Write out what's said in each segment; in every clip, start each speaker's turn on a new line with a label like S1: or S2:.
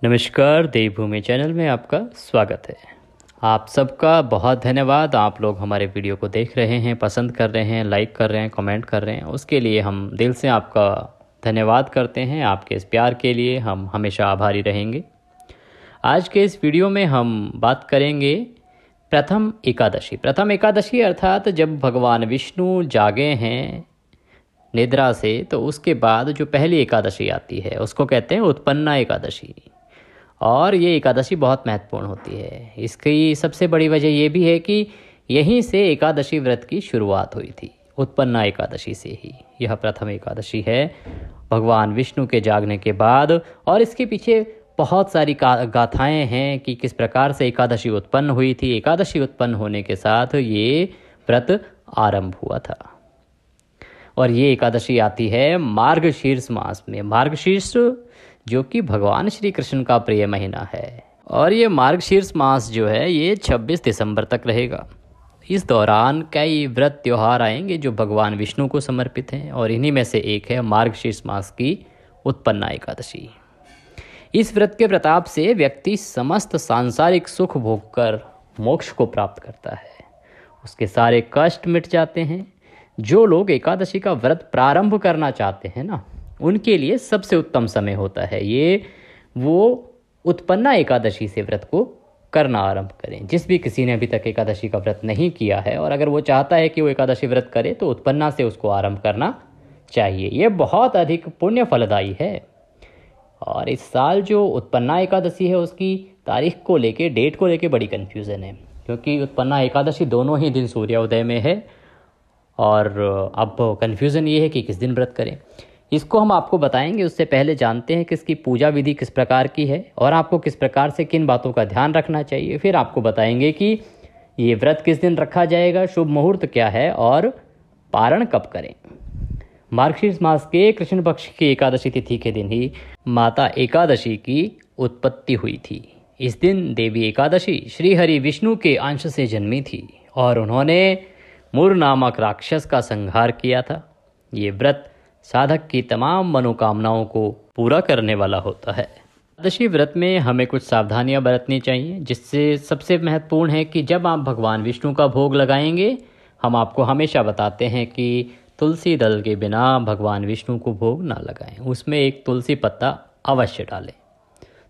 S1: नमस्कार, देवभूमि चैनल में आपका स्वागत है। आप सबका बहुत धन्यवाद। आप लोग हमारे वीडियो को देख रहे हैं, पसंद कर रहे हैं, लाइक कर रहे हैं, कमेंट कर रहे हैं। उसके लिए हम दिल से आपका धन्यवाद करते हैं। आपके इस प्यार के लिए हम हमेशा आभारी रहेंगे। आज के इस वीडियो में हम बात करेंगे प्रथम एकादशी। प्रथम एकादशी अर्थात जब भगवान विष्णु जागे हैं निद्रा से, तो उसके बाद जो पहली एकादशी आती है उसको कहते हैं उत्पन्ना एकादशी। और ये एकादशी बहुत महत्वपूर्ण होती है। इसकी सबसे बड़ी वजह ये भी है कि यहीं से एकादशी व्रत की शुरुआत हुई थी, उत्पन्ना एकादशी से ही। यह प्रथम एकादशी है भगवान विष्णु के जागने के बाद। और इसके पीछे बहुत सारी गाथाएं हैं कि किस प्रकार से एकादशी उत्पन्न हुई थी। एकादशी उत्पन्न होने के साथ ये व्रत आरंभ हुआ था। और ये एकादशी आती है मार्गशीर्ष मास में। मार्गशीर्ष जो कि भगवान श्री कृष्ण का प्रिय महीना है। और ये मार्गशीर्ष मास जो है ये 26 दिसंबर तक रहेगा। इस दौरान कई व्रत त्योहार आएंगे जो भगवान विष्णु को समर्पित हैं, और इन्हीं में से एक है मार्गशीर्ष मास की उत्पन्ना एकादशी। इस व्रत के प्रताप से व्यक्ति समस्त सांसारिक सुख भोगकर मोक्ष को प्राप्त करता है। उसके सारे कष्ट मिट जाते हैं। जो लोग एकादशी का व्रत प्रारंभ करना चाहते हैं ना, उनके लिए सबसे उत्तम समय होता है ये। वो उत्पन्ना एकादशी से व्रत को करना आरंभ करें। जिस भी किसी ने अभी तक एकादशी का व्रत नहीं किया है और अगर वो चाहता है कि वो एकादशी व्रत करे, तो उत्पन्ना से उसको आरंभ करना चाहिए। ये बहुत अधिक पुण्य फलदायी है। और इस साल जो उत्पन्ना एकादशी है उसकी तारीख को लेके, डेट को लेके बड़ी कन्फ्यूज़न है, क्योंकि उत्पन्ना एकादशी दोनों ही दिन सूर्योदय में है। और अब कन्फ्यूज़न ये है कि किस दिन व्रत करें। इसको हम आपको बताएंगे। उससे पहले जानते हैं कि इसकी पूजा विधि किस प्रकार की है और आपको किस प्रकार से किन बातों का ध्यान रखना चाहिए। फिर आपको बताएंगे कि ये व्रत किस दिन रखा जाएगा, शुभ मुहूर्त क्या है और पारण कब करें। मार्गशीर्ष मास के कृष्ण पक्ष की एकादशी तिथि के दिन ही माता एकादशी की उत्पत्ति हुई थी। इस दिन देवी एकादशी श्रीहरि विष्णु के अंश से जन्मी थी और उन्होंने मुर नामक राक्षस का संहार किया था। ये व्रत साधक की तमाम मनोकामनाओं को पूरा करने वाला होता है। एकादशी व्रत में हमें कुछ सावधानियां बरतनी चाहिए, जिससे सबसे महत्वपूर्ण है कि जब आप भगवान विष्णु का भोग लगाएंगे, हम आपको हमेशा बताते हैं कि तुलसी दल के बिना भगवान विष्णु को भोग ना लगाएं। उसमें एक तुलसी पत्ता अवश्य डालें,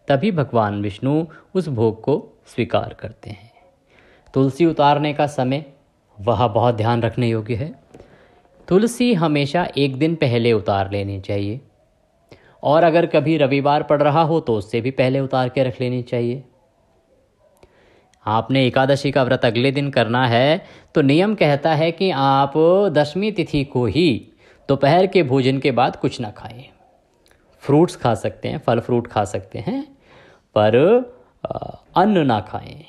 S1: तभी भगवान विष्णु उस भोग को स्वीकार करते हैं। तुलसी उतारने का समय वह बहुत ध्यान रखने योग्य है। तुलसी हमेशा एक दिन पहले उतार लेनी चाहिए, और अगर कभी रविवार पड़ रहा हो तो उससे भी पहले उतार के रख लेनी चाहिए। आपने एकादशी का व्रत अगले दिन करना है तो नियम कहता है कि आप दशमी तिथि को ही दोपहर के भोजन के बाद कुछ ना खाएं। फ्रूट्स खा सकते हैं, फल फ्रूट खा सकते हैं, पर अन्न ना खाएं।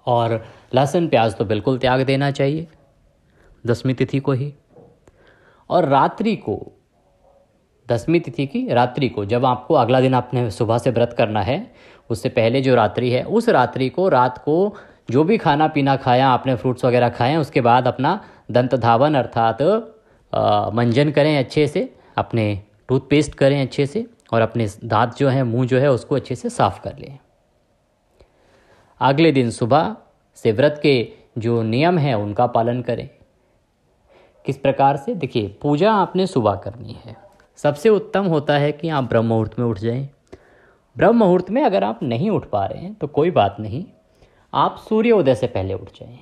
S1: और लहसुन प्याज तो बिल्कुल त्याग देना चाहिए दशमी तिथि को ही। और रात्रि को, दशमी तिथि की रात्रि को, जब आपको अगला दिन आपने सुबह से व्रत करना है, उससे पहले जो रात्रि है, उस रात्रि को, रात को जो भी खाना पीना खाया आपने, फ्रूट्स वगैरह खाएं, उसके बाद अपना दंत धावन अर्थात मंजन करें अच्छे से, अपने टूथपेस्ट करें अच्छे से, और अपने दांत जो है, मुंह जो है, उसको अच्छे से साफ कर लें। अगले दिन सुबह से व्रत के जो नियम हैं उनका पालन करें। किस प्रकार से? देखिए, पूजा आपने सुबह करनी है। सबसे उत्तम होता है कि आप ब्रह्म मुहूर्त में उठ जाएं। ब्रह्म मुहूर्त में अगर आप नहीं उठ पा रहे हैं तो कोई बात नहीं, आप सूर्योदय से पहले उठ जाएं।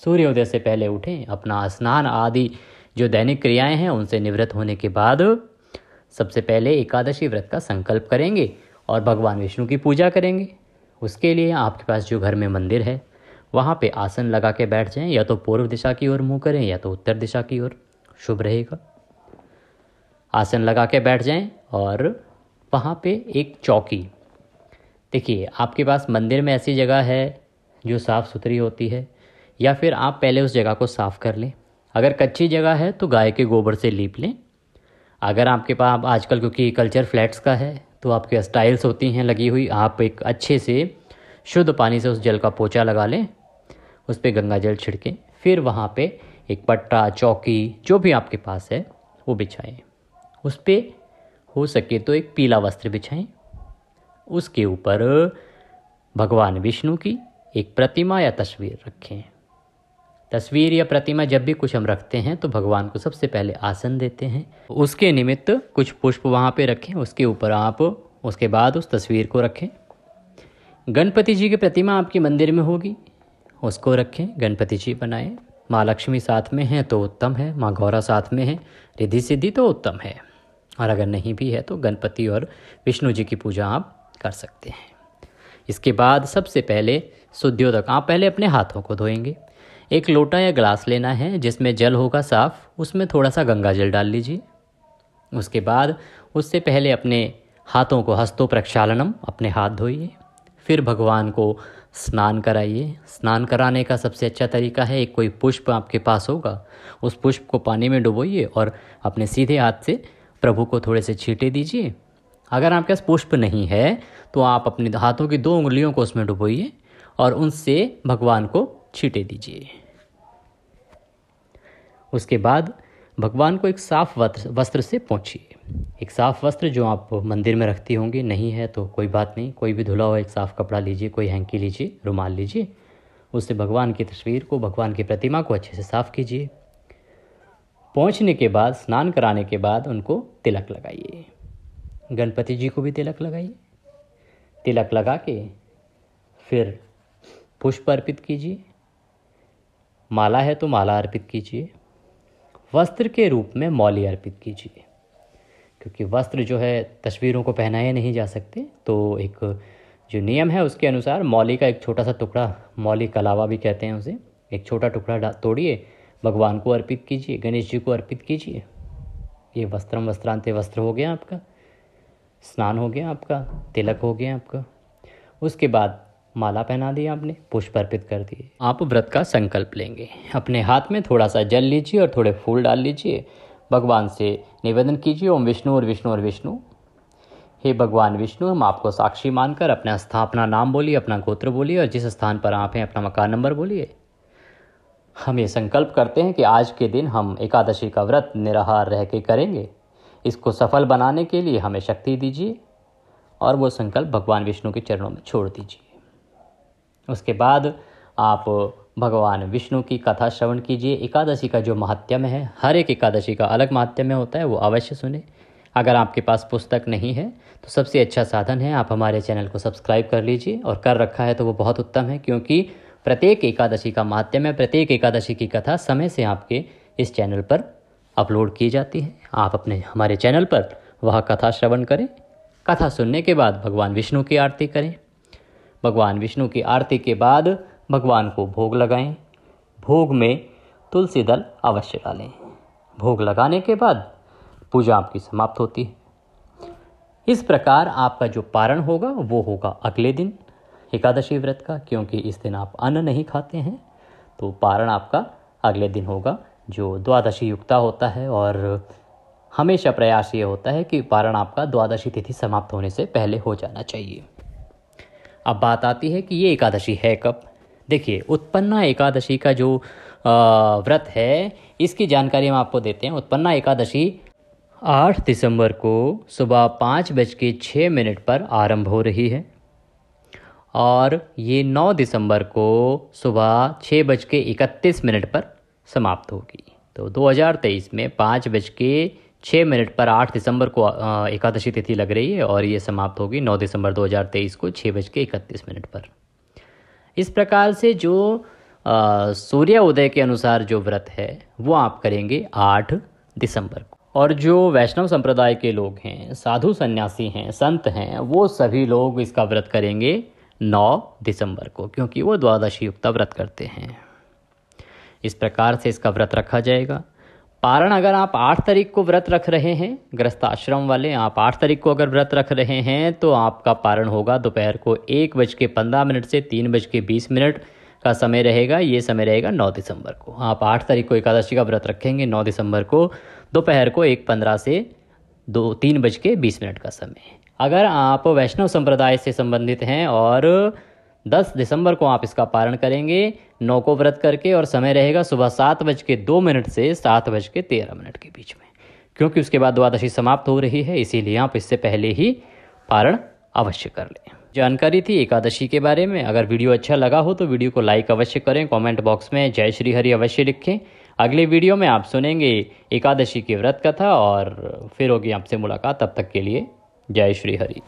S1: सूर्योदय से पहले उठें, अपना स्नान आदि जो दैनिक क्रियाएं हैं उनसे निवृत्त होने के बाद सबसे पहले एकादशी व्रत का संकल्प करेंगे और भगवान विष्णु की पूजा करेंगे। उसके लिए आपके पास जो घर में मंदिर है वहाँ पे आसन लगा के बैठ जाएं। या तो पूर्व दिशा की ओर मुँह करें या तो उत्तर दिशा की ओर, शुभ रहेगा। आसन लगा के बैठ जाएं और वहाँ पे एक चौकी, देखिए आपके पास मंदिर में ऐसी जगह है जो साफ़ सुथरी होती है, या फिर आप पहले उस जगह को साफ़ कर लें। अगर कच्ची जगह है तो गाय के गोबर से लीप लें। अगर आपके पास आजकल क्योंकि कल्चर फ्लैट्स का है तो आपके टाइल्स होती हैं लगी हुई, आप एक अच्छे से शुद्ध पानी से उस जल का पोछा लगा लें, उस पर गंगा जल छिड़कें, फिर वहाँ पे एक पट्टा, चौकी जो भी आपके पास है वो बिछाएं। उस पर हो सके तो एक पीला वस्त्र बिछाएं। उसके ऊपर भगवान विष्णु की एक प्रतिमा या तस्वीर रखें। तस्वीर या प्रतिमा जब भी कुछ हम रखते हैं तो भगवान को सबसे पहले आसन देते हैं। उसके निमित्त कुछ पुष्प वहाँ पे रखें, उसके ऊपर आप उसके बाद उस तस्वीर को रखें। गणपति जी की प्रतिमा आपके मंदिर में होगी, उसको रखें, गणपति जी बनाएं। माँ लक्ष्मी साथ में हैं तो उत्तम है, माँ गौरा साथ में है, रिद्धि सिद्धि तो उत्तम है। और अगर नहीं भी है तो गणपति और विष्णु जी की पूजा आप कर सकते हैं। इसके बाद सबसे पहले शुद्धियोदक आप पहले अपने हाथों को धोएंगे। एक लोटा या गिलास लेना है जिसमें जल होगा साफ, उसमें थोड़ा सा गंगा जल डाल लीजिए। उसके बाद उससे पहले अपने हाथों को हस्तो प्रक्षालनम अपने हाथ धोइए। फिर भगवान को स्नान कराइए। स्नान कराने का सबसे अच्छा तरीका है, एक कोई पुष्प आपके पास होगा, उस पुष्प को पानी में डुबोइए और अपने सीधे हाथ से प्रभु को थोड़े से छींटे दीजिए। अगर आपके पास पुष्प नहीं है तो आप अपने हाथों की 2 उंगलियों को उसमें डुबोइए और उनसे भगवान को छींटे दीजिए। उसके बाद भगवान को एक साफ वस्त्र से पोंछिए। एक साफ वस्त्र जो आप मंदिर में रखती होंगी, नहीं है तो कोई बात नहीं, कोई भी धुला हुआ एक साफ कपड़ा लीजिए, कोई हैंकी लीजिए, रुमाल लीजिए, उससे भगवान की तस्वीर को, भगवान की प्रतिमा को अच्छे से साफ कीजिए। पोंछने के बाद, स्नान कराने के बाद उनको तिलक लगाइए। गणपति जी को भी तिलक लगाइए। तिलक लगा के फिर पुष्प अर्पित कीजिए, माला है तो माला अर्पित कीजिए, वस्त्र के रूप में मौली अर्पित कीजिए, क्योंकि वस्त्र जो है तस्वीरों को पहनाए नहीं जा सकते, तो एक जो नियम है उसके अनुसार मौली का एक छोटा सा टुकड़ा, मौली कलावा भी कहते हैं उसे, एक छोटा टुकड़ा तोड़िए, भगवान को अर्पित कीजिए, गणेश जी को अर्पित कीजिए। ये वस्त्रम वस्त्रांते वस्त्र हो गया आपका, स्नान हो गया आपका, तिलक हो गया आपका। उसके बाद माला पहना दी आपने, पुष्प अर्पित कर दिए। आप व्रत का संकल्प लेंगे। अपने हाथ में थोड़ा सा जल लीजिए और थोड़े फूल डाल लीजिए। भगवान से निवेदन कीजिए, ओम विष्णु और विष्णु और विष्णु। हे भगवान विष्णु, हम आपको साक्षी मानकर अपना नाम बोलिए, अपना गोत्र बोलिए और जिस स्थान पर आप हैं अपना मकान नंबर बोलिए। हम ये संकल्प करते हैं कि आज के दिन हम एकादशी का व्रत निराहार रह के करेंगे। इसको सफल बनाने के लिए हमें शक्ति दीजिए और वो संकल्प भगवान विष्णु के चरणों में छोड़ दीजिए। उसके बाद आप भगवान विष्णु की कथा श्रवण कीजिए। एकादशी का जो महात्म्य है, हर एक एकादशी का अलग महात्म्य होता है, वो अवश्य सुने। अगर आपके पास पुस्तक नहीं है तो सबसे अच्छा साधन है आप हमारे चैनल को सब्सक्राइब कर लीजिए, और कर रखा है तो वो बहुत उत्तम है, क्योंकि प्रत्येक एकादशी का महात्म्य, प्रत्येक एकादशी की कथा समय से आपके इस चैनल पर अपलोड की जाती है। आप अपने हमारे चैनल पर वह कथा श्रवण करें। कथा सुनने के बाद भगवान विष्णु की आरती करें। भगवान विष्णु की आरती के बाद भगवान को भोग लगाएं। भोग में तुलसी दल अवश्य डालें। भोग लगाने के बाद पूजा आपकी समाप्त होती है। इस प्रकार आपका जो पारण होगा वो होगा अगले दिन एकादशी व्रत का, क्योंकि इस दिन आप अन्न नहीं खाते हैं, तो पारण आपका अगले दिन होगा जो द्वादशी युक्ता होता है। और हमेशा प्रयास ये होता है कि पारण आपका द्वादशी तिथि समाप्त होने से पहले हो जाना चाहिए। अब बात आती है कि ये एकादशी है कब। देखिए, उत्पन्ना एकादशी का जो व्रत है इसकी जानकारी हम आपको देते हैं। उत्पन्ना एकादशी 8 दिसंबर को सुबह 5:06 पर आरंभ हो रही है और ये 9 दिसंबर को सुबह 6:31 पर समाप्त होगी। तो 2023 में 5:06 पर 8 दिसंबर को एकादशी तिथि लग रही है और ये समाप्त होगी 9 दिसंबर 2023 को 6:31 पर। इस प्रकार से जो सूर्य उदय के अनुसार जो व्रत है वो आप करेंगे 8 दिसंबर को। और जो वैष्णव संप्रदाय के लोग हैं, साधु सन्यासी हैं, संत हैं, वो सभी लोग इसका व्रत करेंगे 9 दिसंबर को, क्योंकि वो द्वादशी युक्ता व्रत करते हैं। इस प्रकार से इसका व्रत रखा जाएगा। पारण अगर आप 8 तारीख को व्रत रख रहे हैं, गृहस्थाश्रम वाले आप 8 तारीख को अगर व्रत रख रहे हैं तो आपका पारण होगा दोपहर को 1:15 से 3:20 का समय रहेगा। ये समय रहेगा 9 दिसंबर को। आप 8 तारीख को एकादशी का व्रत रखेंगे, 9 दिसंबर को दोपहर को 1:15 से 3:20 का समय। अगर आप वैष्णव संप्रदाय से संबंधित हैं और 10 दिसंबर को आप इसका पारण करेंगे 9 को व्रत करके, और समय रहेगा सुबह 7:02 से 7:13 के बीच में, क्योंकि उसके बाद द्वादशी समाप्त हो रही है, इसीलिए आप इससे पहले ही पारण अवश्य कर लें। जानकारी थी एकादशी के बारे में। अगर वीडियो अच्छा लगा हो तो वीडियो को लाइक अवश्य करें, कमेंट बॉक्स में जय श्री हरि अवश्य लिखें। अगले वीडियो में आप सुनेंगे एकादशी की व्रत कथा और फिर होगी आपसे मुलाकात। तब तक के लिए जय श्री हरि।